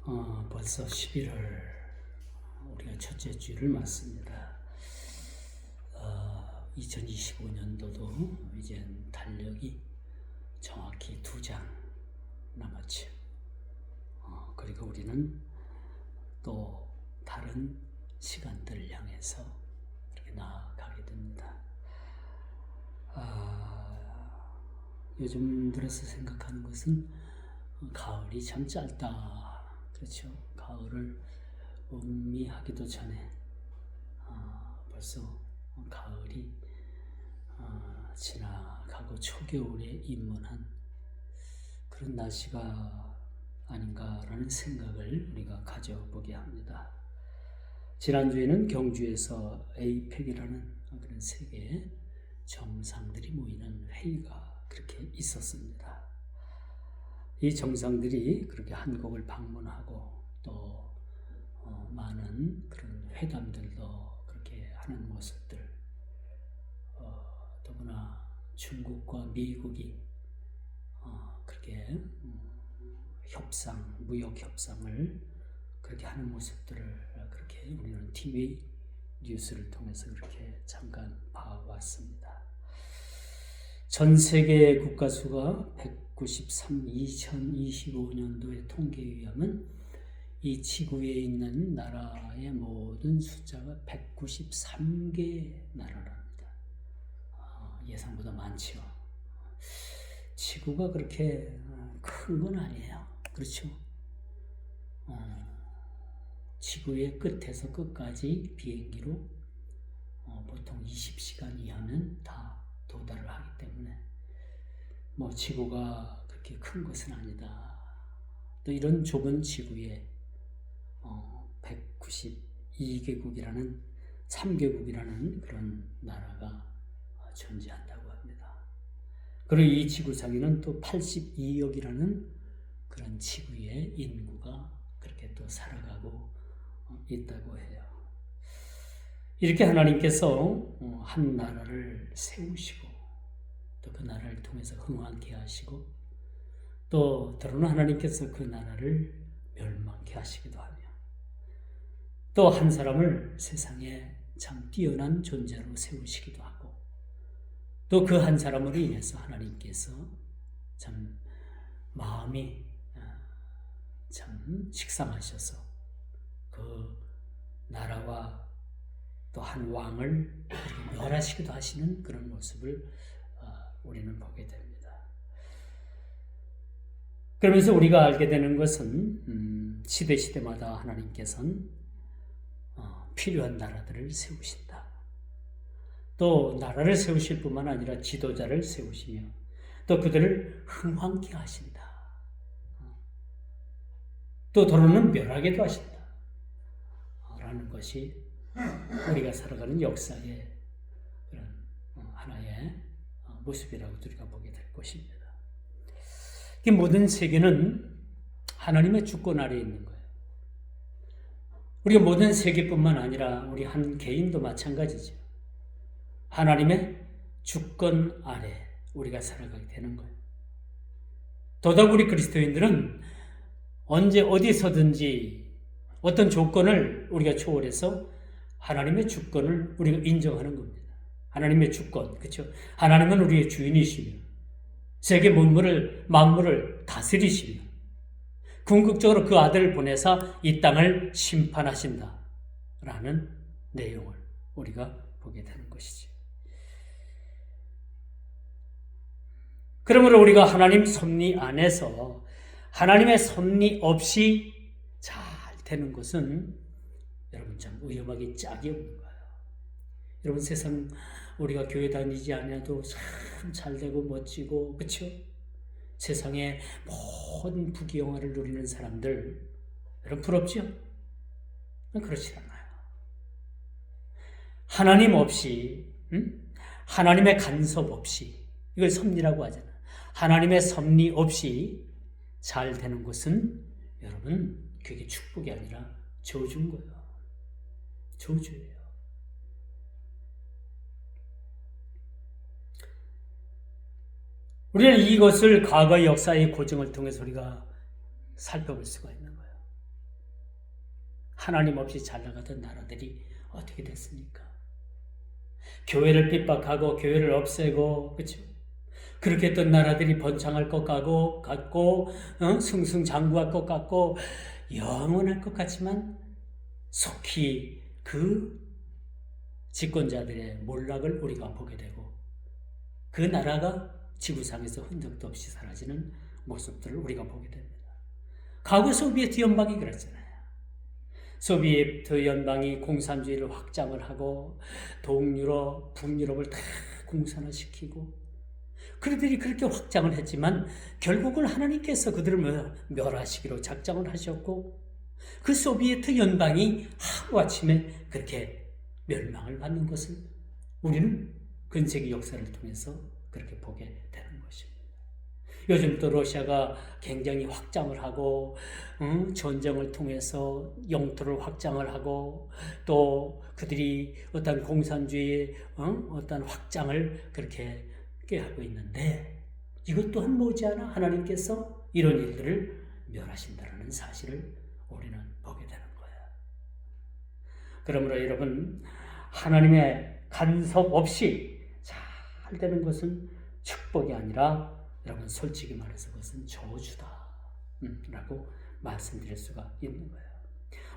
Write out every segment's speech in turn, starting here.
벌써 11월 우리가 첫째 주를 맞습니다. 2025년도도 이제 달력이 정확히 2장 남았죠. 그리고 우리는 또 다른 시간들을 향해서 이렇게 나아가게 됩니다. 요즘 들어서 생각하는 것은 가을이 참 짧다. 그렇죠. 가을을 음미하기도 전에 벌써 가을이 지나가고 초겨울에 입문한 그런 날씨가 아닌가라는 생각을 우리가 가져보게 합니다. 지난주에는 경주에서 에이펙이라는 그런 세계 정상들이 모이는 회의가 그렇게 있었습니다. 이 정상들이 그렇게 한국을 방문하고 또 많은 그런 회담들도 그렇게 하는 모습들, 더구나 중국과 미국이 그렇게 무역 협상을 그렇게 하는 모습들을 그렇게 우리는 TV 뉴스를 통해서 그렇게 잠깐 봐왔습니다. 전 세계 국가 수가 193, 2025년도의 통계에 의하면 이 지구에 있는 나라의 모든 숫자가 193개 나라랍니다. 예상보다 많죠. 지구가 그렇게 큰 건 아니에요. 그렇죠? 지구의 끝에서 끝까지 비행기로 보통 20시간 이하면 다 도달을 하기 때문에 지구가 그렇게 큰 것은 아니다. 또 이런 좁은 지구에 192개국이라는 3개국이라는 그런 나라가 존재한다고 합니다. 그리고 이 지구상에는 또 82억이라는 그런 지구의 인구가 그렇게 또 살아가고 있다고 해요. 이렇게 하나님께서 한 나라를 세우시고 또 그 나라를 통해서 흥왕케 하시고 또 때로는 하나님께서 그 나라를 멸망케 하시기도 하며 또 한 사람을 세상에 참 뛰어난 존재로 세우시기도 하고 또 그 한 사람으로 인해서 하나님께서 참 마음이 참 식상하셔서 그 나라와 또 한 왕을 멸하시기도 하시는 그런 모습을 우리는 보게 됩니다. 그러면서 우리가 알게 되는 것은 시대마다 하나님께서는 필요한 나라들을 세우신다. 또 나라를 세우실 뿐만 아니라 지도자를 세우시며 또 그들을 흥왕케 하신다. 또 더러는 멸하게도 하신다. 라는 것이 우리가 살아가는 역사의 그런 하나의 모습이라고 우리가 보게 될 것입니다. 이 모든 세계는 하나님의 주권 아래에 있는 거예요. 우리가 모든 세계뿐만 아니라 우리 한 개인도 마찬가지죠. 하나님의 주권 아래 우리가 살아가게 되는 거예요. 더더욱 우리 그리스도인들은 언제 어디서든지 어떤 조건을 우리가 초월해서 하나님의 주권을 우리가 인정하는 겁니다. 하나님의 주권, 그렇죠? 하나님은 우리의 주인이시며 세계 만물을 다스리시며 궁극적으로 그 아들을 보내사 이 땅을 심판하신다라는 내용을 우리가 보게 되는 것이지. 그러므로 우리가 하나님 섭리 안에서 하나님의 섭리 없이 잘 되는 것은 여러분 참 위험하게 짝이 없는 거예요. 여러분 세상 우리가 교회 다니지 않아도 참 잘 되고 멋지고 그렇죠? 세상에 모든 부귀영화를 누리는 사람들 여러분 부럽죠? 그렇지 않아요. 하나님 없이 하나님의 간섭 없이 이걸 섭리라고 하잖아요. 하나님의 섭리 없이 잘 되는 것은 여러분 그게 축복이 아니라 저주인 거예요. 저주예요. 우리는 이것을 과거의 역사의 고증을 통해서 우리가 살펴볼 수가 있는 거예요. 하나님 없이 잘 나가던 나라들이 어떻게 됐습니까? 교회를 핍박하고 교회를 없애고, 그렇죠? 그렇게 했던 나라들이 번창할 것 같고, 승승장구할 것 같고, 영원할 것 같지만 속히 그 집권자들의 몰락을 우리가 보게 되고, 그 나라가 지구상에서 흔적도 없이 사라지는 모습들을 우리가 보게 됩니다. 과거 소비에트 연방이 그랬잖아요. 소비에트 연방이 공산주의를 확장을 하고 동유럽, 북유럽을 다 공산화시키고 그들이 그렇게 확장을 했지만 결국은 하나님께서 그들을 멸하시기로 작정을 하셨고 그 소비에트 연방이 하루아침에 그렇게 멸망을 받는 것을 우리는 근세기 역사를 통해서 그렇게 보게 되는 것입니다. 요즘 또 러시아가 굉장히 확장을 하고 전쟁을 통해서 영토를 확장을 하고 또 그들이 어떤 공산주의의 어떤 확장을 그렇게 하고 있는데 이것 또한 머지않아 하나님께서 이런 일들을 멸하신다는 사실을 우리는 보게 되는 거예요. 그러므로 여러분 하나님의 간섭 없이 잘 되는 것은 축복이 아니라 여러분 솔직히 말해서 그것은 저주다 라고 말씀드릴 수가 있는 거예요.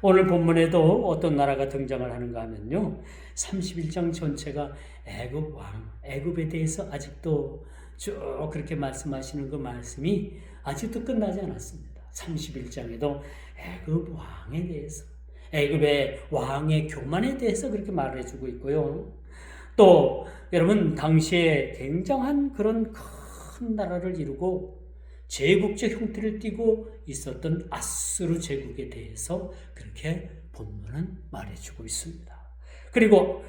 오늘 본문에도 어떤 나라가 등장을 하는가 하면요 31장 전체가 애굽 왕, 애굽에 대해서 아직도 쭉 그렇게 말씀하시는 그 말씀이 아직도 끝나지 않았습니다. 31장에도 애굽 왕에 대해서 애굽의 왕의 교만에 대해서 그렇게 말해주고 있고요. 또 여러분 당시에 굉장한 그런 큰 나라를 이루고 제국적 형태를 띠고 있었던 아수르 제국에 대해서 그렇게 본문은 말해주고 있습니다. 그리고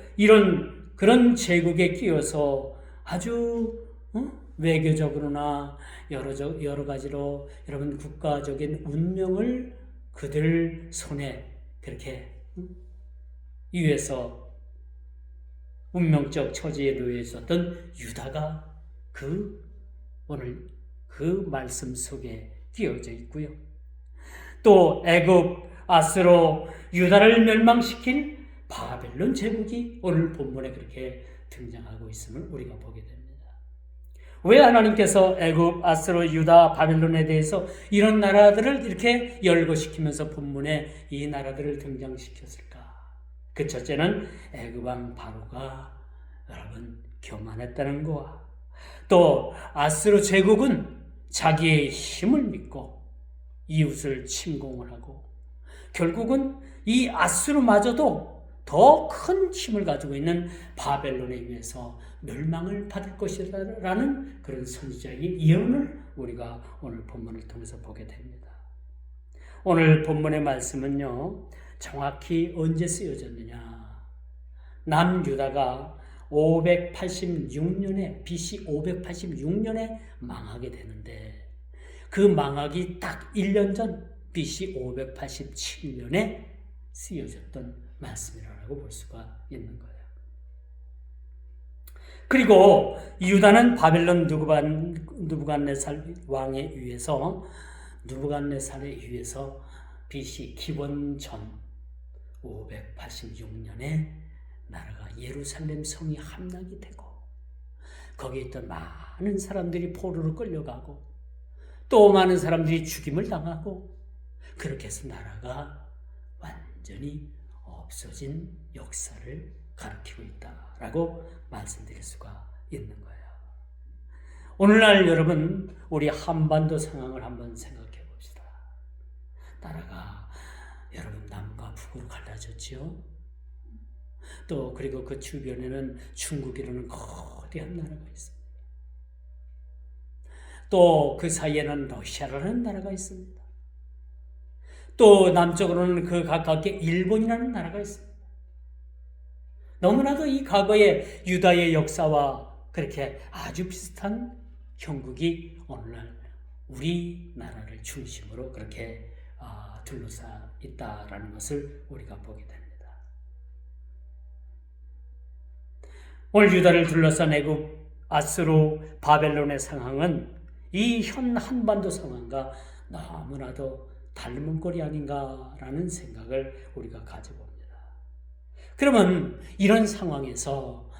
그런 제국에 끼어서 아주 외교적으로나 여러 가지로 여러분 국가적인 운명을 그들 손에 그렇게 위에서 운명적 처지에 놓여 있었던 유다가 오늘 그 말씀 속에 끼어져 있고요. 또 애굽, 아수르, 유다를 멸망시킨 바벨론 제국이 오늘 본문에 그렇게 등장하고 있음을 우리가 보게 됩니다. 왜 하나님께서 애굽, 아수르, 유다, 바벨론에 대해서 이런 나라들을 이렇게 열거시키면서 본문에 이 나라들을 등장시켰을까? 그 첫째는 애굽 왕 바로가 여러분 교만했다는 거와 또 아수르 제국은 자기의 힘을 믿고 이웃을 침공을 하고 결국은 이 아수르마저도 더 큰 힘을 가지고 있는 바벨론에 의해서 멸망을 받을 것이라는 그런 선지자의 예언을 우리가 오늘 본문을 통해서 보게 됩니다. 오늘 본문의 말씀은요 정확히 언제 쓰여졌느냐 남유다가 586년에 BC 586년에 망하게 되는데 그 망하기 딱 1년 전 BC 587년에 쓰여졌던 말씀이라고 볼 수가 있는 거예요. 그리고 유다는 바벨론 느부갓네살 왕에 의해서 BC 기원 전 586년에 나라가 예루살렘 성이 함락이 되고 거기에 있던 많은 사람들이 포로로 끌려가고 또 많은 사람들이 죽임을 당하고 그렇게 해서 나라가 완전히 없어진 역사를 가리키고 있다라고 말씀드릴 수가 있는 거예요. 오늘날 여러분 우리 한반도 상황을 한번 생각해 봅시다. 나라가 여러분 남과 북으로 갈라졌지요. 또 그리고 그 주변에는 중국이라는 거대한 나라가 있습니다. 또 그 사이에는 러시아라는 나라가 있습니다. 또 남쪽으로는 그 가깝게 일본이라는 나라가 있습니다. 너무나도 이 과거의 유다의 역사와 그렇게 아주 비슷한 형국이 오늘날 우리나라를 중심으로 그렇게 둘러싸 있다라는 것을 우리가 보게 됩니다. 오늘 유다를 둘러싼 애굽, 아수르, 바벨론의 상황은 이 현 한반도 상황과 너무나도 닮은 꼴이 아닌가라는 생각을 우리가 가져봅니다. 그러면 이런 상황에서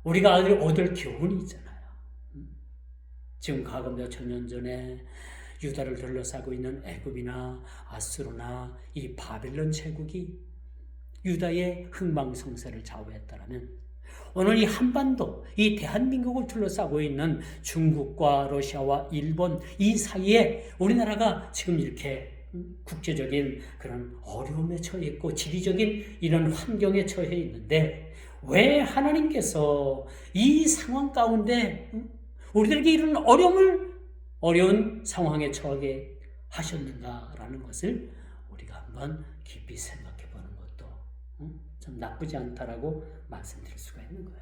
우리가 얻을 교훈이 있잖아요. 지금 과거 몇천 년 전에 유다를 둘러싸고 있는 애굽이나 아수르나 이 바벨론 제국이 유다의 흥망성쇠를 좌우했다면 오늘 이 한반도, 이 대한민국을 둘러싸고 있는 중국과 러시아와 일본 이 사이에 우리나라가 지금 이렇게 국제적인 그런 어려움에 처해 있고 지리적인 이런 환경에 처해 있는데 왜 하나님께서 이 상황 가운데 우리들에게 이런 어려운 상황에 처하게 하셨는가라는 것을 우리가 한번 깊이 생각해 보는 것도 좀 나쁘지 않다라고 말씀드릴 수가 있는 거예요.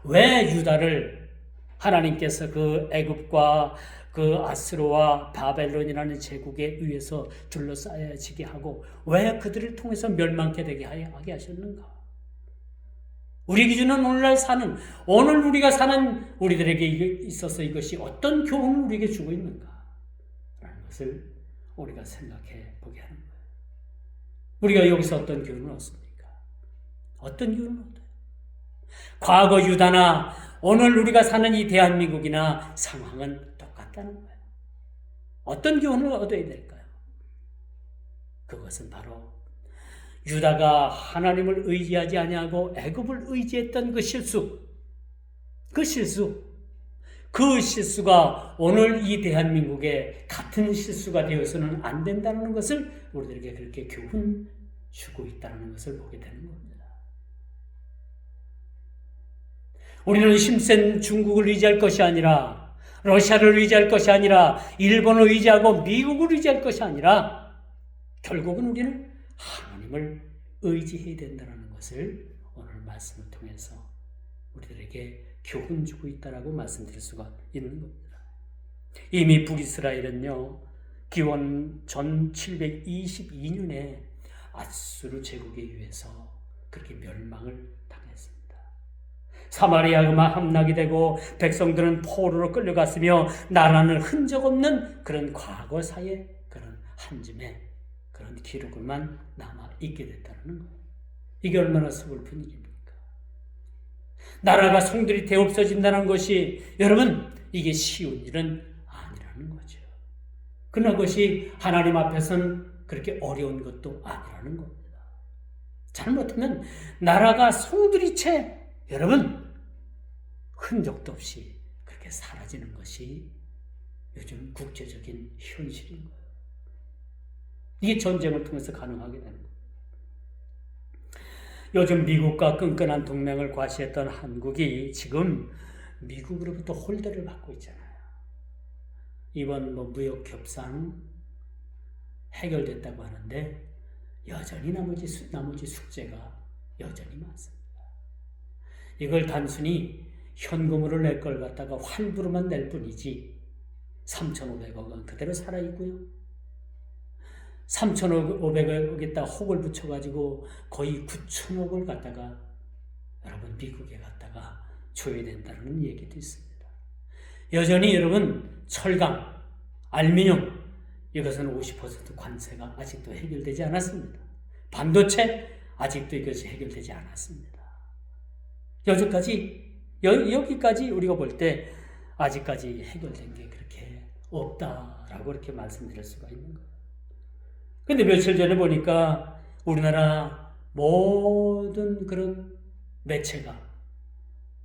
왜 유다를 하나님께서 그 애굽과 그 아스로와 바벨론이라는 제국에 의해서 둘러싸여지게 하고 왜 그들을 통해서 멸망케 되게 하게 하셨는가? 우리 기준은 오늘 우리가 사는 우리들에게 있어서 이것이 어떤 교훈을 우리에게 주고 있는가? 라는 것을 우리가 생각해 보게 하는 거예요. 우리가 여기서 어떤 교훈을 얻습니까? 어떤 교훈을 얻어요? 과거 유다나 오늘 우리가 사는 이 대한민국이나 상황은 똑같다는 거예요. 어떤 교훈을 얻어야 될까요? 그것은 바로 유다가 하나님을 의지하지 아니하고 애굽을 의지했던 그 실수가 오늘 이 대한민국에 같은 실수가 되어서는 안 된다는 것을 우리들에게 그렇게 교훈 주고 있다는 것을 보게 되는 겁니다. 우리는 힘센 중국을 의지할 것이 아니라 러시아를 의지할 것이 아니라 일본을 의지하고 미국을 의지할 것이 아니라 결국은 우리는 하나님을 의지해야 된다는 것을 오늘 말씀을 통해서 우리들에게 교훈 주고 있다라고 말씀드릴 수가 있는 겁니다. 이미 북이스라엘은요, 기원 전 722년에 아수르 제국에 의해서 그렇게 멸망을 당했습니다. 사마리아가 함락이 되고 백성들은 포로로 끌려갔으며 나라는 흔적 없는 그런 과거사의 그런 한 줌의 그런 기록을만 남아 있게 됐다는 거예요. 이게 얼마나 슬픈 일입니까? 나라가 송두리 되없어진다는 것이 여러분 이게 쉬운 일은 아니라는 거죠. 그러나 그것이 하나님 앞에서는 그렇게 어려운 것도 아니라는 겁니다. 잘못하면 나라가 송두리째 여러분 흔적도 없이 그렇게 사라지는 것이 요즘 국제적인 현실인 거예요. 이게 전쟁을 통해서 가능하게 되는 거예요. 요즘 미국과 끈끈한 동맹을 과시했던 한국이 지금 미국으로부터 홀대를 받고 있잖아요. 이번 무역 협상 해결됐다고 하는데 여전히 나머지 숙제가 여전히 많습니다. 이걸 단순히 현금으로 낼 걸 갖다가 환불로만 낼 뿐이지 3,500억 원 그대로 살아있고요. 3,500억에다 혹을 붙여가지고 거의 9,000억을 갖다가 여러분 미국에 갖다가 줘야 된다는 얘기도 있습니다. 여전히 여러분 철강, 알루미늄 이것은 50% 관세가 아직도 해결되지 않았습니다. 반도체 아직도 이것이 해결되지 않았습니다. 여기까지 우리가 볼 때 아직까지 해결된 게 그렇게 없다라고 이렇게 말씀드릴 수가 있는 거예요. 근데 며칠 전에 보니까 우리나라 모든 그런 매체가,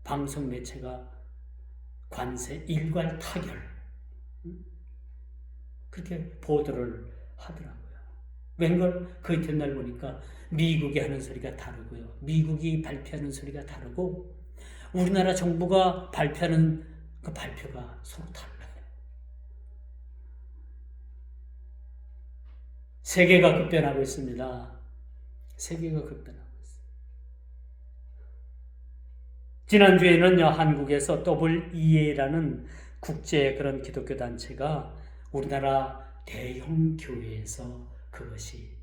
방송 매체가 관세 일괄 타결 그렇게 보도를 하더라고요. 웬걸 그 이튿날 보니까 미국이 하는 소리가 다르고요. 미국이 발표하는 소리가 다르고 우리나라 정부가 발표하는 그 발표가 서로 달라요. 세계가 급변하고 있습니다. 세계가 급변하고 있어요. 지난주에는요, 한국에서 WEA라는 국제 그런 기독교 단체가 우리나라 대형 교회에서 그것이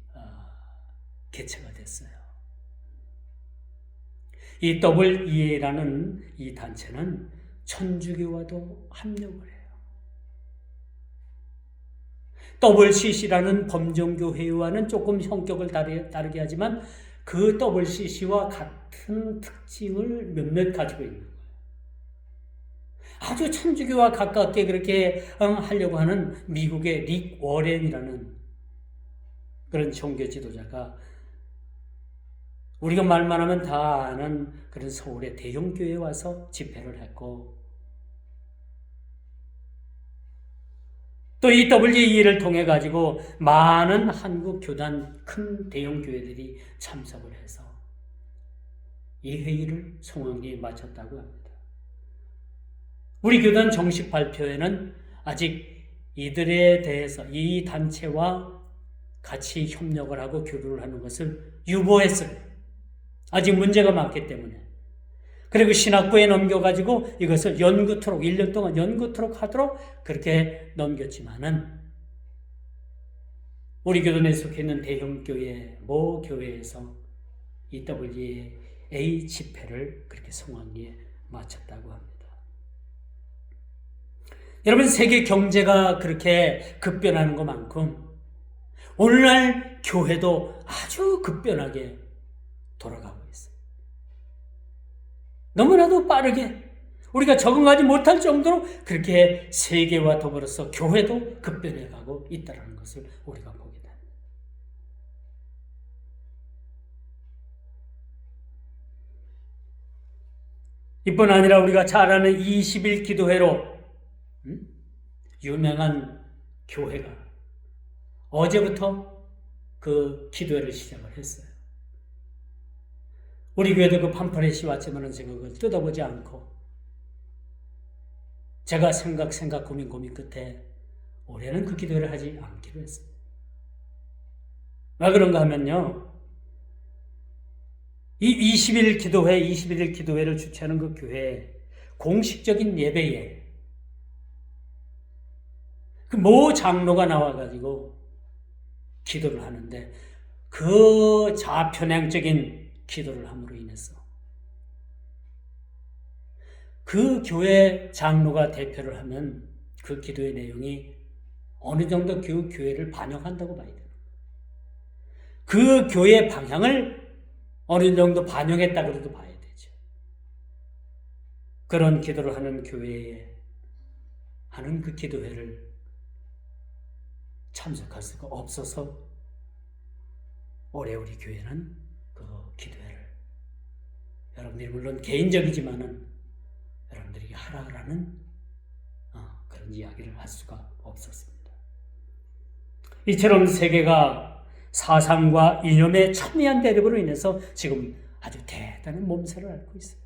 개최가 됐어요. 이 WEA라는 이 단체는 천주교와도 합력을 해요. WCC라는 범정교회와는 조금 성격을 다르게 하지만 그 WCC와 같은 특징을 몇몇 가지고 있는 거예요. 아주 천주교와 가깝게 그렇게 하려고 하는 미국의 릭 워렌이라는 그런 종교 지도자가 우리가 말만 하면 다 아는 그런 서울의 대형 교회에 와서 집회를 했고, 또 이 WE를 통해 가지고 많은 한국 교단 큰 대형 교회들이 참석을 해서 이 회의를 성황리에 마쳤다고 합니다. 우리 교단 정식 발표에는 아직 이들에 대해서 이 단체와 같이 협력을 하고 교류를 하는 것을 유보했어요. 아직 문제가 많기 때문에. 그리고 신학부에 넘겨가지고 이것을 연구토록 1년 동안 연구토록 하도록 그렇게 넘겼지만은 우리 교단에 속해 있는 대형교회 모 교회에서 EWA 집회를 그렇게 성황리에 마쳤다고 합니다. 여러분, 세계 경제가 그렇게 급변하는 것만큼 오늘날 교회도 아주 급변하게 돌아가고 있어요. 너무나도 빠르게 우리가 적응하지 못할 정도로 그렇게 세계와 더불어서 교회도 급변해가고 있다는 것을 우리가 보게 됩니다. 이뿐 아니라 우리가 잘 아는 20일 기도회로 유명한 교회가 어제부터 그 기도회를 시작을 했어요. 우리 교회도 그 팜플렛이 왔지만은 제가 그걸 뜯어보지 않고 제가 생각 고민 끝에 올해는 그 기도회를 하지 않기로 했어요. 왜 그런가 하면요, 이 21일 기도회를 주최하는 그 교회 공식적인 예배에 그 모 장로가 나와가지고 기도를 하는데 그 좌편향적인 기도를 함으로 인해서 그 교회 장로가 대표를 하면 그 기도의 내용이 어느 정도 그 교회를 반영한다고 봐야 돼요. 그 교회 방향을 어느 정도 반영했다고 해도 봐야 되죠. 그런 기도를 하는 교회에 하는 그 기도회를 참석할 수가 없어서 올해 우리 교회는 그 기도회를 여러분들이 물론 개인적이지만은 여러분들이 하라라는 그런 이야기를 할 수가 없었습니다. 이처럼 세계가 사상과 이념의 첨예한 대립으로 인해서 지금 아주 대단한 몸살을 앓고 있어요.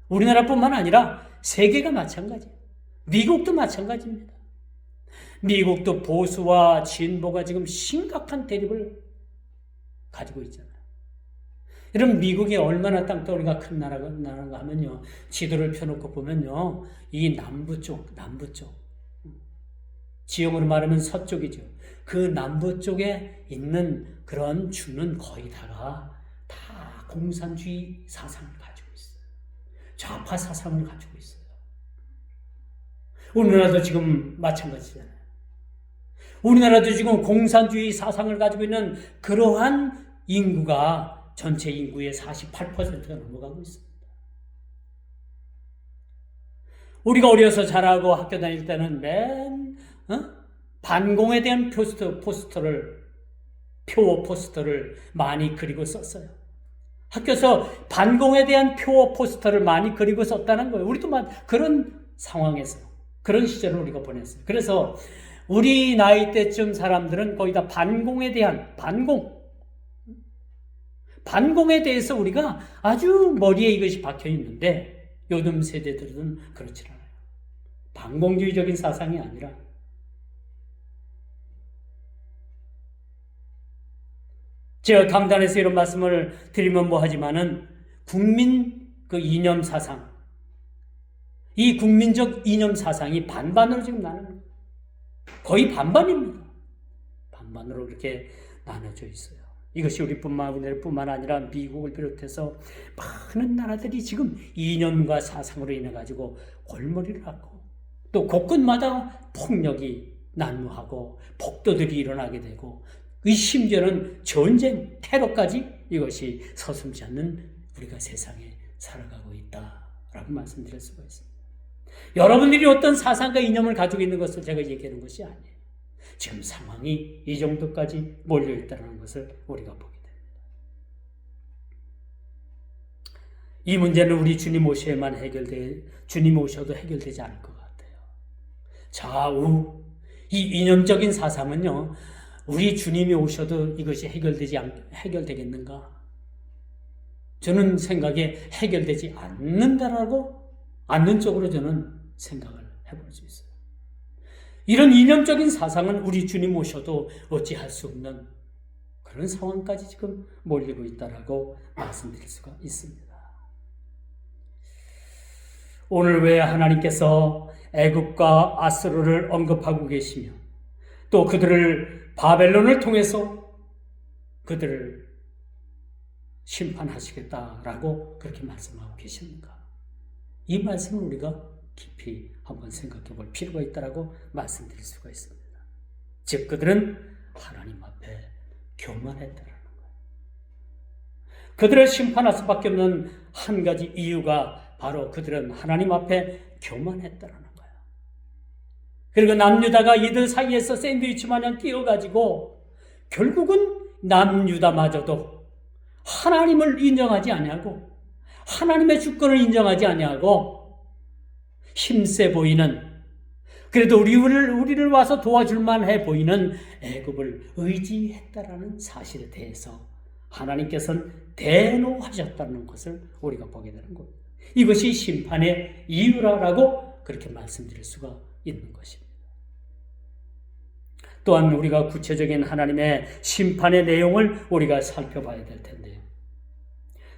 우리나라뿐만 아니라 세계가 마찬가지예요. 미국도 마찬가지입니다. 미국도 보수와 진보가 지금 심각한 대립을 가지고 있잖아요. 여러분, 미국이 얼마나 땅덩어리가 큰 나라가 하면요, 지도를 펴놓고 보면요, 이 남부 쪽, 지형으로 말하면 서쪽이죠. 그 남부 쪽에 있는 그런 주는 거의 다 공산주의 사상을 가지고 있어요. 좌파 사상을 가지고 있어요. 우리나라도 지금 마찬가지잖아요. 우리나라도 지금 공산주의 사상을 가지고 있는 그러한 인구가 전체 인구의 48%가 넘어가고 있습니다. 우리가 어려서 자라고 학교 다닐 때는 반공에 대한 포스터를 많이 그리고 썼어요. 학교에서 반공에 대한 표어 포스터를 많이 그리고 썼다는 거예요. 우리도 그런 상황에서 그런 시절을 우리가 보냈어요. 그래서 우리 나이 때쯤 사람들은 거의 다 반공에 대해서 우리가 아주 머리에 이것이 박혀 있는데 요즘 세대들은 그렇지 않아요. 반공주의적인 사상이 아니라 제가 강단에서 이런 말씀을 드리면 뭐하지만은 국민 그 이념 사상, 이 국민적 이념 사상이 반반으로 지금 나누는 거예요. 거의 반반입니다. 반반으로 그렇게 나눠져 있어요. 이것이 우리뿐만 아니라 미국을 비롯해서 많은 나라들이 지금 이념과 사상으로 인해 가지고 골머리를 앓고 또 곳곳마다 폭력이 난무하고 폭도들이 일어나게 되고 심지어는 전쟁, 테러까지 이것이 서슴지 않는 우리가 세상에 살아가고 있다라고 말씀드릴 수가 있습니다. 여러분들이 어떤 사상과 이념을 가지고 있는 것을 제가 얘기하는 것이 아니에요. 지금 상황이 이 정도까지 몰려있다는 것을 우리가 보게 됩니다. 이 문제는 우리 주님 오셔야만 주님 오셔도 해결되지 않을 것 같아요. 좌우 이 이념적인 사상은요, 우리 주님이 오셔도 이것이 해결되겠는가? 저는 생각에 해결되지 않는 쪽으로 저는 생각을 해볼 수 있어요. 이런 이념적인 사상은 우리 주님 오셔도 어찌할 수 없는 그런 상황까지 지금 몰리고 있다라고 말씀드릴 수가 있습니다. 오늘 왜 하나님께서 애굽과 아수르를 언급하고 계시며 또 그들을 바벨론을 통해서 그들을 심판하시겠다라고 그렇게 말씀하고 계십니까? 이 말씀을 우리가 깊이 한번 생각해 볼 필요가 있다라고 말씀드릴 수가 있습니다. 즉 그들은 하나님 앞에 교만했다라는 거예요. 그들을 심판할 수밖에 없는 한 가지 이유가 바로 그들은 하나님 앞에 교만했다라는 거예요. 그리고 남유다가 이들 사이에서 샌드위치 마냥 끼어가지고 결국은 남유다마저도 하나님을 인정하지 아니하고 하나님의 주권을 인정하지 아니하고 힘세 보이는, 그래도 우리를 와서 도와줄만 해 보이는 애굽을 의지했다라는 사실에 대해서 하나님께서는 대노하셨다는 것을 우리가 보게 되는 겁니다. 이것이 심판의 이유라고 그렇게 말씀드릴 수가 있는 것입니다. 또한 우리가 구체적인 하나님의 심판의 내용을 우리가 살펴봐야 될 텐데요.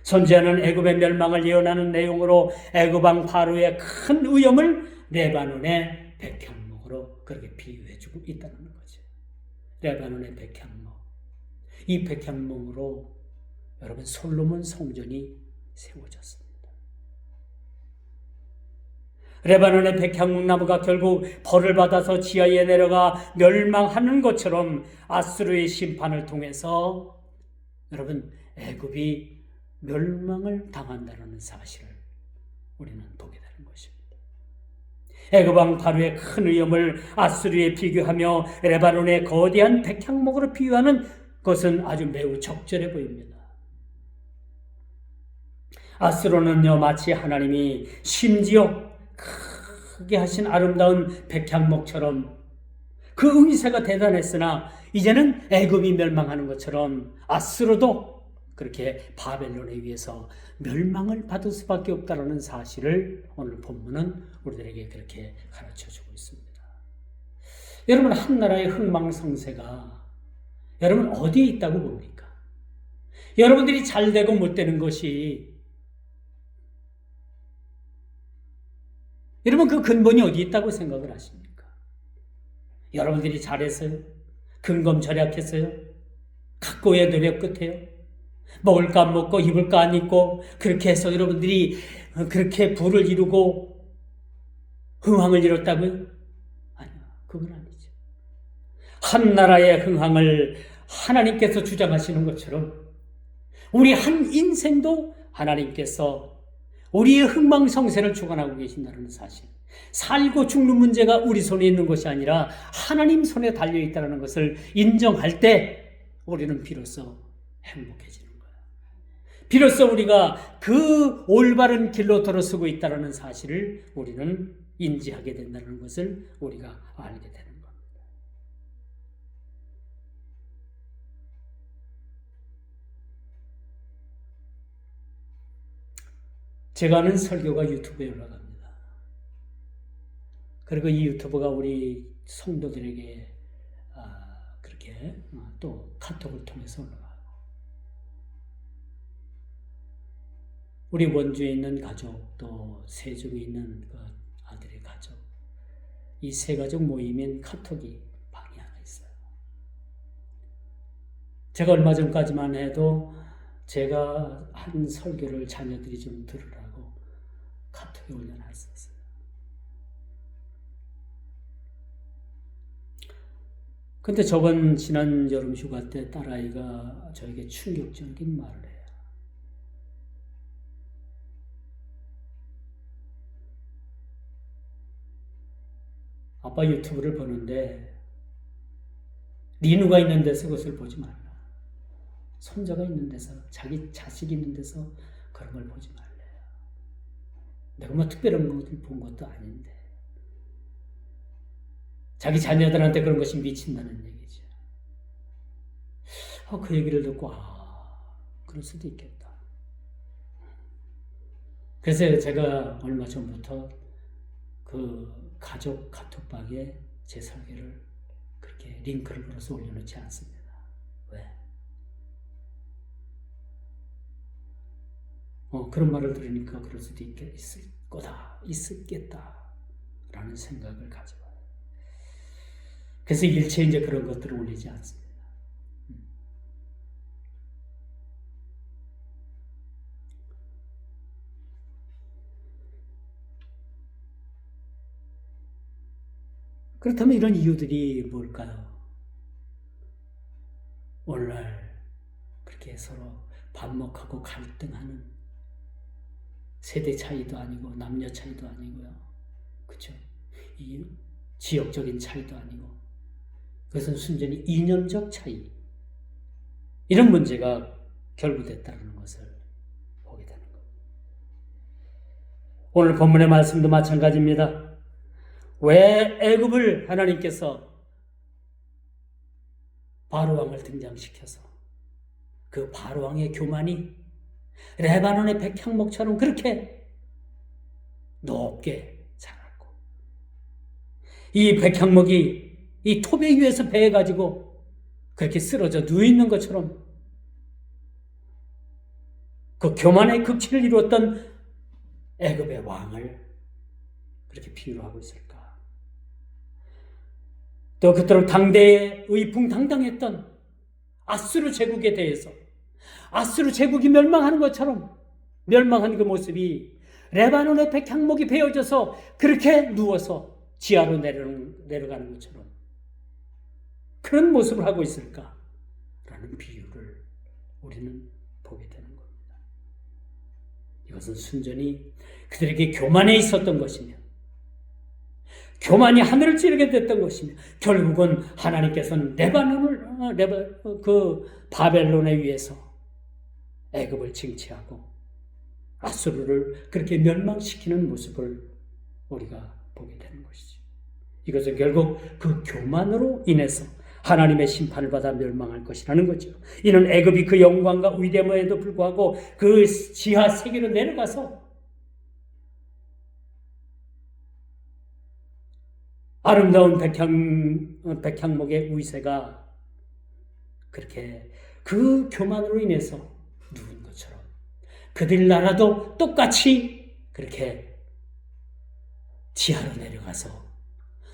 선지자는 애굽의 멸망을 예언하는 내용으로 애굽 왕 바로의 큰 위엄을 레바논의 백향목으로 그렇게 비유해주고 있다는 거죠. 레바논의 백향목. 이 백향목으로 여러분 솔로몬 성전이 세워졌습니다. 레바논의 백향목나무가 결국 벌을 받아서 지하에 내려가 멸망하는 것처럼 아수르의 심판을 통해서 여러분 애굽이 멸망을 당한다는 사실을 우리는 보게 되는 것입니다. 애굽 왕 바로의 큰 위엄을 아수르에 비교하며 레바논의 거대한 백향목으로 비유하는 것은 아주 매우 적절해 보입니다. 아수르는요 마치 하나님이 심지어 크게 하신 아름다운 백향목처럼 그 의세가 대단했으나 이제는 애굽이 멸망하는 것처럼 아수르도 그렇게 바벨론에 의해서 멸망을 받을 수밖에 없다는 사실을 오늘 본문은 우리들에게 그렇게 가르쳐주고 있습니다. 여러분 한 나라의 흥망성쇠가 여러분 어디에 있다고 봅니까? 여러분들이 잘 되고 못 되는 것이 여러분 그 근본이 어디 있다고 생각을 하십니까? 여러분들이 잘했어요? 근검절약했어요? 각고의 노력 끝에요? 먹을 거 안 먹고 입을 거 안 입고 그렇게 해서 여러분들이 그렇게 부를 이루고 흥황을 이뤘다고요? 아니요, 그건 아니죠. 한 나라의 흥황을 하나님께서 주장하시는 것처럼 우리 한 인생도 하나님께서 우리의 흥망성쇠를 주관하고 계신다는 사실, 살고 죽는 문제가 우리 손에 있는 것이 아니라 하나님 손에 달려있다는 것을 인정할 때 우리는 비로소 행복해지는 거예요. 비로소 우리가 그 올바른 길로 들어서고 있다는 사실을 우리는 인지하게 된다는 것을 우리가 알게 되는 겁니다. 제가 하는 설교가 유튜브에 올라갑니다. 그리고 이 유튜브가 우리 성도들에게 그렇게 또 카톡을 통해서 올라가고, 우리 원주에 있는 가족, 또 세종에 있는 그 아들의 가족, 이 세 가족 모임인 카톡이 방이 하나 있어요. 제가 얼마 전까지만 해도 제가 한 설교를 자녀들이 좀 들으라고 카톡에 올려놨었어요. 근데 지난 여름 휴가 때 딸아이가 저에게 충격적인 말을 해요. 아빠 유튜브를 보는데 리누가 있는 데서 그것을 보지 말라. 손자가 있는 데서, 자기 자식이 있는 데서 그런 걸 보지 말래요. 내가 뭐 특별한 것을 본 것도 아닌데. 자기 자녀들한테 그런 것이 미친다는 얘기죠. 그 얘기를 듣고 그럴 수도 있겠다. 그래서 제가 얼마 전부터 그 가족 카톡방에 제 설교를 그렇게 링크를 걸어서 올려놓지 않습니다. 왜? 그런 말을 들으니까 그럴 수도 있겠다 라는 생각을 가져봐요. 그래서 일체 이제 그런 것들을 올리지 않습니다. 그렇다면 이런 이유들이 뭘까요? 오늘날 그렇게 서로 반목하고 갈등하는 세대 차이도 아니고 남녀 차이도 아니고요. 그렇죠? 이 지역적인 차이도 아니고 그것은 순전히 이념적 차이, 이런 문제가 결부됐다는 것을 보게 되는 겁니다. 오늘 본문의 말씀도 마찬가지입니다. 왜 애굽을 하나님께서 바로왕을 등장시켜서 그 바로왕의 교만이 레바논의 백향목처럼 그렇게 높게 자랐고, 이 백향목이 이 토배 위에서 베어가지고 그렇게 쓰러져 누워있는 것처럼 그 교만의 극치를 이루었던 애굽의 왕을 그렇게 비유를 하고 있을까? 또 그토록 당대에 의풍당당했던 아수르 제국에 대해서 아수르 제국이 멸망하는 것처럼 멸망한 그 모습이 레바논의 백향목이 베어져서 그렇게 누워서 지하로 내려가는 것처럼 그런 모습을 하고 있을까라는 비유를 우리는 보게 되는 겁니다. 이것은 순전히 그들에게 교만에 있었던 것이며 교만이 하늘을 찌르게 됐던 것이며 결국은 하나님께서는 바벨론에 의해서 애굽을 징치하고 아수르를 그렇게 멸망시키는 모습을 우리가 보게 되는 것이죠. 이것은 결국 그 교만으로 인해서 하나님의 심판을 받아 멸망할 것이라는 거죠. 이는 애굽이 그 영광과 위대함에도 불구하고 그 지하 세계로 내려가서 아름다운 백향목의 위세가 그렇게 그 교만으로 인해서 누운 것처럼 그들 나라도 똑같이 그렇게 지하로 내려가서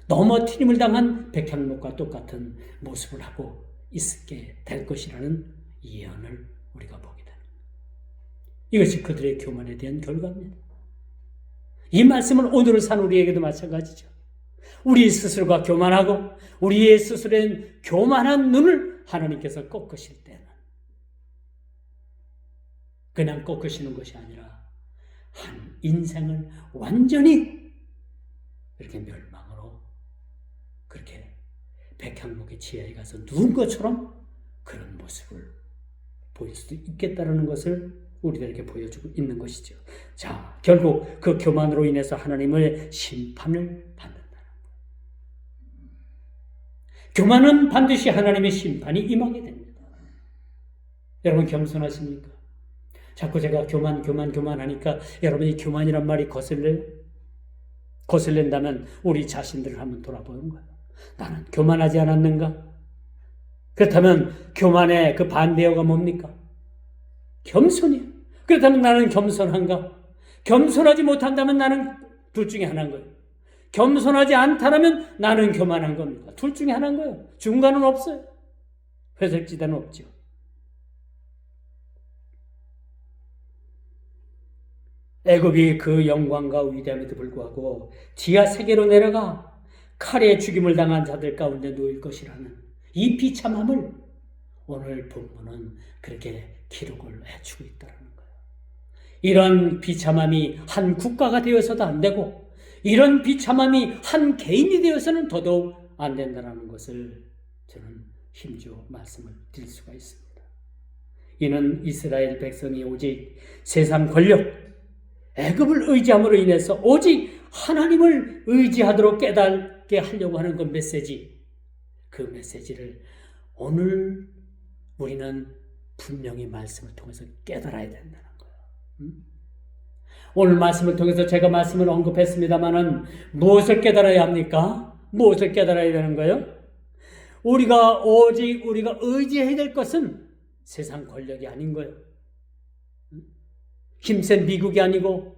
넘어뜨림을 당한 백향목과 똑같은 모습을 하고 있게 될 것이라는 예언을 우리가 보게 됩니다. 이것이 그들의 교만에 대한 결과입니다. 이 말씀은 오늘을 산 우리에게도 마찬가지죠. 우리 스스로가 교만하고 우리의 스스로의 교만한 눈을 하나님께서 꺾으실 때는 그냥 꺾으시는 것이 아니라 한 인생을 완전히 이렇게 멸망으로 그렇게 백향목의 지하에 가서 누운 것처럼 그런 모습을 보일 수도 있겠다는 것을 우리들에게 보여주고 있는 것이죠. 자, 결국 그 교만으로 인해서 하나님의 심판을 받는다는 것. 교만은 반드시 하나님의 심판이 임하게 됩니다. 여러분 겸손하십니까? 자꾸 제가 교만 하니까 여러분이 교만이란 말이 거슬린다면 우리 자신들을 한번 돌아보는 거예요. 나는 교만하지 않았는가? 그렇다면 교만의 그 반대어가 뭡니까? 겸손이에요. 그렇다면 나는 겸손한가? 겸손하지 못한다면 나는 둘 중에 하나인 거예요. 겸손하지 않다면 나는 교만한 겁니다. 둘 중에 하나인 거예요. 중간은 없어요. 회색지대는 없죠. 애굽이 그 영광과 위대함에도 불구하고 지하 세계로 내려가 칼에 죽임을 당한 자들 가운데 놓일 것이라는 이 비참함을 오늘 본문은 그렇게 기록을 해주고 있다는 거예요. 이런 비참함이 한 국가가 되어서도 안 되고 이런 비참함이 한 개인이 되어서는 더더욱 안 된다는 것을 저는 힘주어 말씀을 드릴 수가 있습니다. 이는 이스라엘 백성이 오직 세상 권력, 애굽을 의지함으로 인해서 오직 하나님을 의지하도록 깨닫게 하려고 하는 그 메시지를 오늘 우리는 분명히 말씀을 통해서 깨달아야 된다는 거예요. 오늘 말씀을 통해서 제가 말씀을 언급했습니다마는 무엇을 깨달아야 합니까? 무엇을 깨달아야 되는 거예요? 우리가 의지해야 될 것은 세상 권력이 아닌 거예요. 힘센 미국이 아니고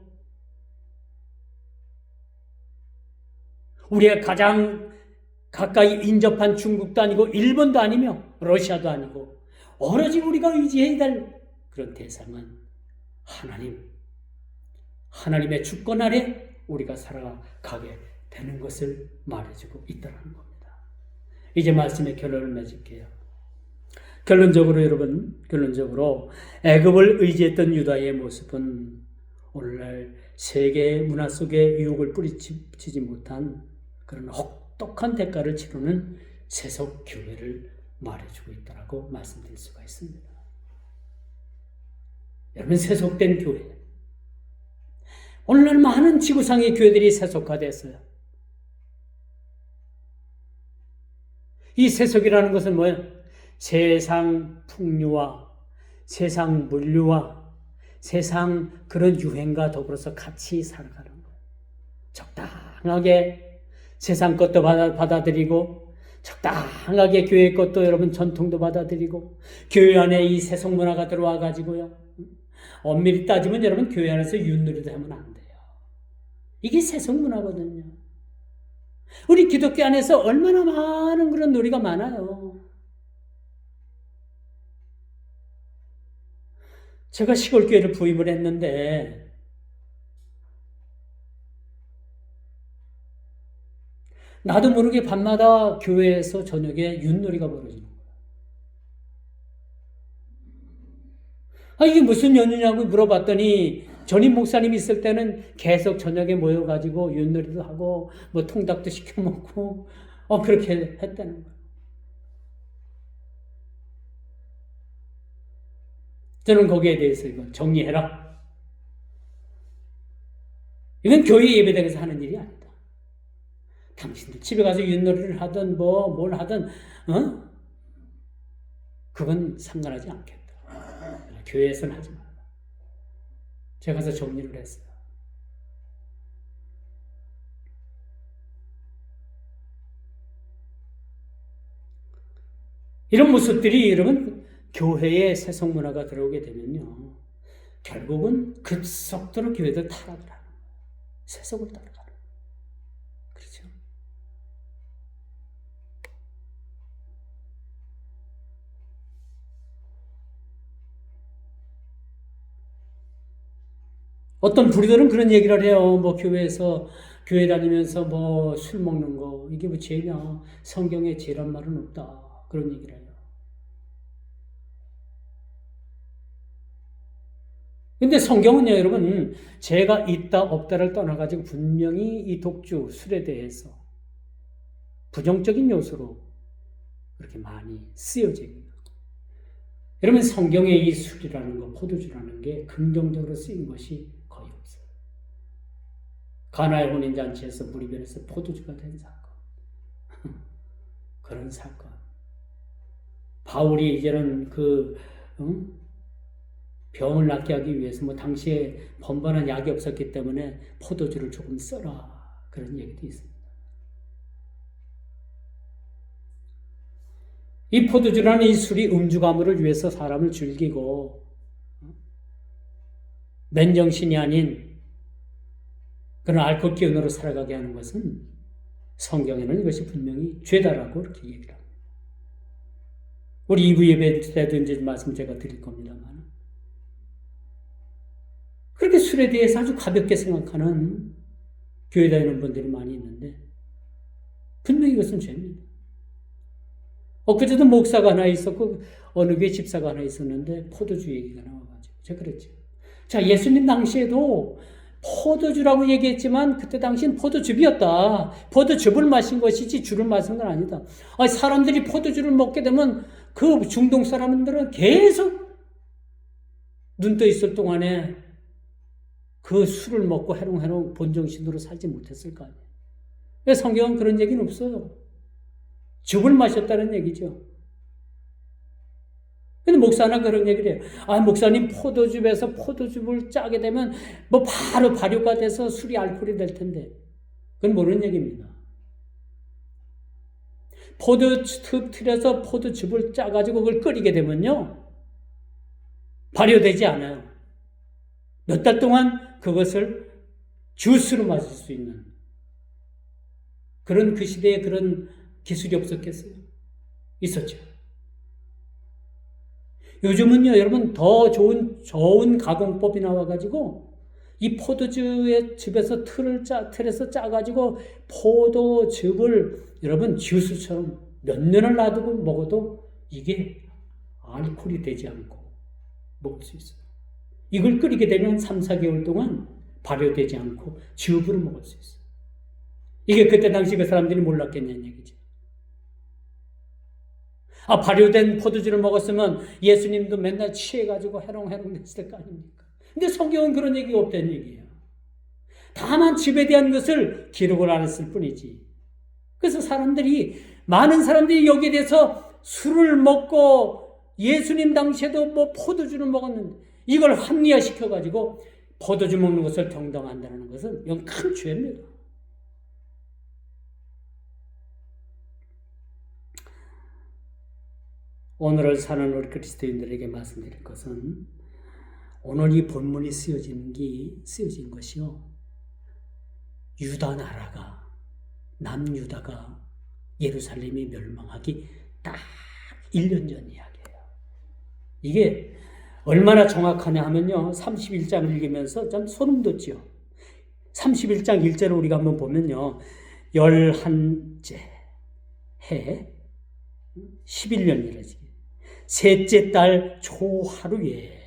우리가 가장 가까이 인접한 중국도 아니고 일본도 아니며 러시아도 아니고 오로지 우리가 의지해야 될 그런 대상은 하나님의 주권 아래 우리가 살아가게 되는 것을 말해주고 있다는 겁니다. 이제 말씀의 결론을 맺을게요. 결론적으로 애굽을 의지했던 유다의 모습은 오늘날 세계 문화 속에 유혹을 뿌리치지 못한 그런 혹독한 대가를 치르는 세속 교회를 말해주고 있다고 말씀드릴 수가 있습니다. 여러분, 세속된 교회, 오늘날 많은 지구상의 교회들이 세속화됐어요. 이 세속이라는 것은 뭐예요? 세상 풍류와 세상 물류와 세상 그런 유행과 더불어서 같이 살아가는 거예요. 적당하게 세상 것도 받아들이고 적당하게 교회 것도 여러분 전통도 받아들이고 교회 안에 이 세속 문화가 들어와 가지고요. 엄밀히 따지면 여러분 교회 안에서 윷놀이도 하면 안 돼요. 이게 세속 문화거든요. 우리 기독교 안에서 얼마나 많은 그런 놀이가 많아요. 제가 시골교회를 부임을 했는데 나도 모르게 밤마다 교회에서 저녁에 윷놀이가 벌어지는 거예요. 이게 무슨 연유냐고 물어봤더니 전임 목사님 있을 때는 계속 저녁에 모여가지고 윷놀이도 하고 뭐 통닭도 시켜 먹고 그렇게 했다는 거예요. 저는 거기에 대해서 이건 정리해라. 이건 교회 예배당에서 하는 일이 아니다. 당신들 집에 가서 윷놀이를 하든 뭘 하든 그건 상관하지 않겠다. 교회에서는 하지 마라. 제가 가서 정리를 했어요. 이런 모습들이 여러분 교회에 세속 문화가 들어오게 되면요, 결국은 급속도로 교회도 타락을 하는 거예요. 세속을 따라가는 거예요. 그렇죠? 어떤 부리들은 그런 얘기를 해요. 교회 다니면서 술 먹는 거, 이게 뭐 죄냐? 성경에 죄란 말은 없다. 그런 얘기를 해요. 근데 성경은요, 여러분, 죄가 있다 없다를 떠나가지고 분명히 이 독주, 술에 대해서 부정적인 요소로 그렇게 많이 쓰여져 있는 거예요. 여러분, 성경에 이 술이라는 거, 포도주라는 게 긍정적으로 쓰인 것이 거의 없어요. 가나의 혼인잔치에서 물이 변해서 포도주가 된 사건. 그런 사건. 바울이 이제는 병을 낫게 하기 위해서 당시에 번번한 약이 없었기 때문에 포도주를 조금 써라. 그런 얘기도 있습니다. 이 포도주라는 이 술이 음주가물을 위해서 사람을 즐기고 맨정신이 아닌 그런 알코올 기운으로 살아가게 하는 것은 성경에는 이것이 분명히 죄다라고 이렇게 얘기를 합니다. 우리 2부 예배 때도 이제 말씀 제가 드릴 겁니다만 그렇게 술에 대해서 아주 가볍게 생각하는 교회 다니는 분들이 많이 있는데 분명히 이것은 죄입니다. 엊그제도 목사가 하나 있었고 어느 교회 집사가 하나 있었는데 포도주 얘기가 나와가지고 제가 그랬죠. 자, 예수님 당시에도 포도주라고 얘기했지만 그때 당시엔 포도즙이었다. 포도즙을 마신 것이지 주를 마신 건 아니다. 아니, 사람들이 포도주를 먹게 되면 그 중동 사람들은 계속 눈 떠 있을 동안에 그 술을 먹고 해롱해롱 본정신으로 살지 못했을 거 아니에요. 왜 성경은 그런 얘기는 없어요. 즙을 마셨다는 얘기죠. 근데 목사는 그런 얘기를 해요. 아, 목사님 포도즙에서 포도즙을 짜게 되면 뭐 바로 발효가 돼서 술이 알코올이 될 텐데. 그건 모르는 얘기입니다. 포도즙 틀에서 포도즙을 짜가지고 그걸 끓이게 되면요, 발효되지 않아요. 몇 달 동안 그것을 주스로 마실 수 있는 그런 그 시대에 그런 기술이 없었겠어요? 있었죠. 요즘은요, 여러분, 더 좋은 가공법이 나와가지고, 이 포도즙의 즙에서 틀에서 짜가지고, 포도즙을 여러분, 주스처럼 몇 년을 놔두고 먹어도 이게 알코올이 되지 않고 먹을 수 있어요. 이걸 끓이게 되면 3, 4개월 동안 발효되지 않고 즙으로 먹을 수 있어요. 이게 그때 당시 그 사람들이 몰랐겠냐는 얘기죠. 아, 발효된 포도주를 먹었으면 예수님도 맨날 취해가지고 해롱해롱 됐을 거 아닙니까? 근데 성경은 그런 얘기가 없다는 얘기예요. 다만 즙에 대한 것을 기록을 안 했을 뿐이지. 그래서 많은 사람들이 여기에 대해서 술을 먹고 예수님 당시에도 뭐 포도주를 먹었는데 이걸 합리화시켜가지고 포도주 먹는 것을 정당화한다는 것은 이건 큰 죄입니다. 오늘을 사는 우리 그리스도인들에게 말씀드릴 것은 오늘 이 본문이 쓰여진 것이요, 유다 나라가, 남유다가 예루살렘이 멸망하기 딱 1년 전 이야기예요. 이게 얼마나 정확하냐 하면요, 31장을 읽으면서 좀 소름 돋죠. 31장 1절을 우리가 한번 보면요, 11째 해 11년이라지, 셋째 달 초하루에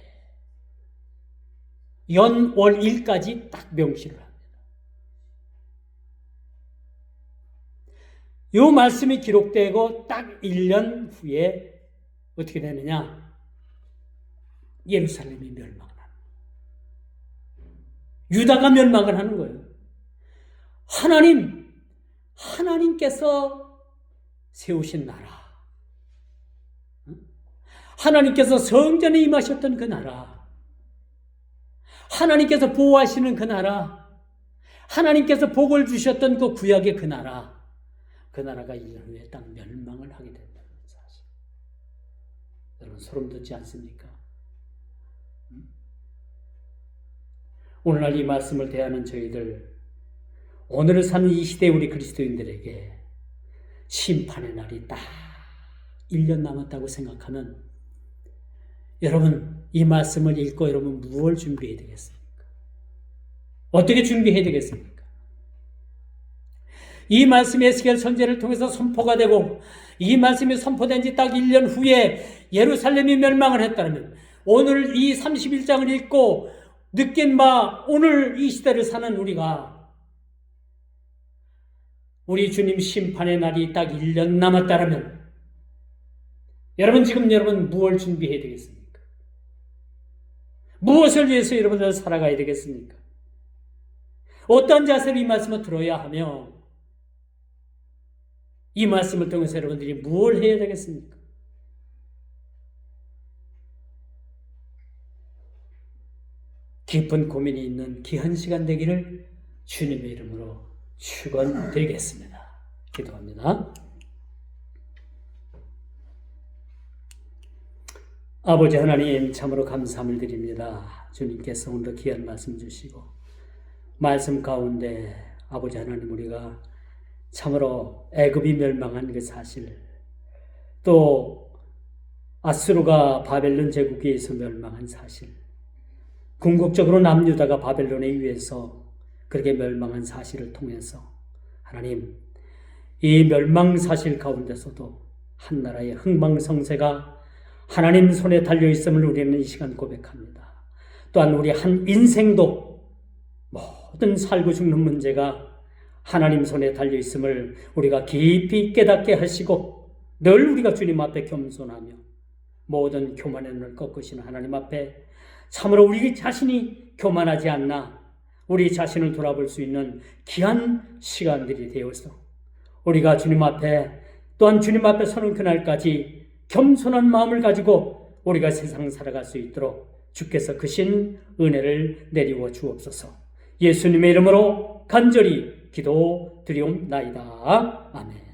연월일까지 딱 명시를 합니다. 이 말씀이 기록되고 딱 1년 후에 어떻게 되느냐? 예루살렘이 멸망을 합니다. 유다가 멸망을 하는 거예요. 하나님께서 세우신 나라, 하나님께서 성전에 임하셨던 그 나라, 하나님께서 보호하시는 그 나라, 하나님께서 복을 주셨던 그 구약의 그 나라, 그 나라가 1년 후에 딱 멸망을 하게 된다는 사실. 여러분, 소름 돋지 않습니까? 오늘날 이 말씀을 대하는 저희들, 오늘을 사는 이 시대 우리 그리스도인들에게 심판의 날이 딱 1년 남았다고 생각하면 여러분, 이 말씀을 읽고 여러분 무엇을 준비해야 되겠습니까? 어떻게 준비해야 되겠습니까? 이 말씀이 에스겔 선지자를 통해서 선포가 되고 이 말씀이 선포된 지 딱 1년 후에 예루살렘이 멸망을 했다면 오늘 이 31장을 읽고 느낀 바 오늘 이 시대를 사는 우리가 우리 주님 심판의 날이 딱 1년 남았다면 여러분, 지금 여러분 무엇을 준비해야 되겠습니까? 무엇을 위해서 여러분들 살아가야 되겠습니까? 어떤 자세로 이 말씀을 들어야 하며 이 말씀을 통해서 여러분들이 무엇을 해야 되겠습니까? 깊은 고민이 있는 귀한 시간 되기를 주님의 이름으로 축원드리겠습니다. 기도합니다. 아버지 하나님, 참으로 감사함을 드립니다. 주님께서 오늘도 귀한 말씀 주시고 말씀 가운데 아버지 하나님, 우리가 참으로 애굽이 멸망한 그 사실, 또 아수르가 바벨론 제국에 의해서 멸망한 사실, 궁극적으로 남유다가 바벨론에 의해서 그렇게 멸망한 사실을 통해서 하나님, 이 멸망 사실 가운데서도 한 나라의 흥망성쇠가 하나님 손에 달려있음을 우리는 이 시간 고백합니다. 또한 우리 한 인생도 모든 살고 죽는 문제가 하나님 손에 달려있음을 우리가 깊이 깨닫게 하시고 늘 우리가 주님 앞에 겸손하며 모든 교만의 눈을 꺾으시는 하나님 앞에 참으로 우리 자신이 교만하지 않나 우리 자신을 돌아볼 수 있는 귀한 시간들이 되어서 우리가 주님 앞에 또한 주님 앞에 서는 그날까지 겸손한 마음을 가지고 우리가 세상 살아갈 수 있도록 주께서 크신 은혜를 내리워 주옵소서. 예수님의 이름으로 간절히 기도드리옵나이다. 아멘.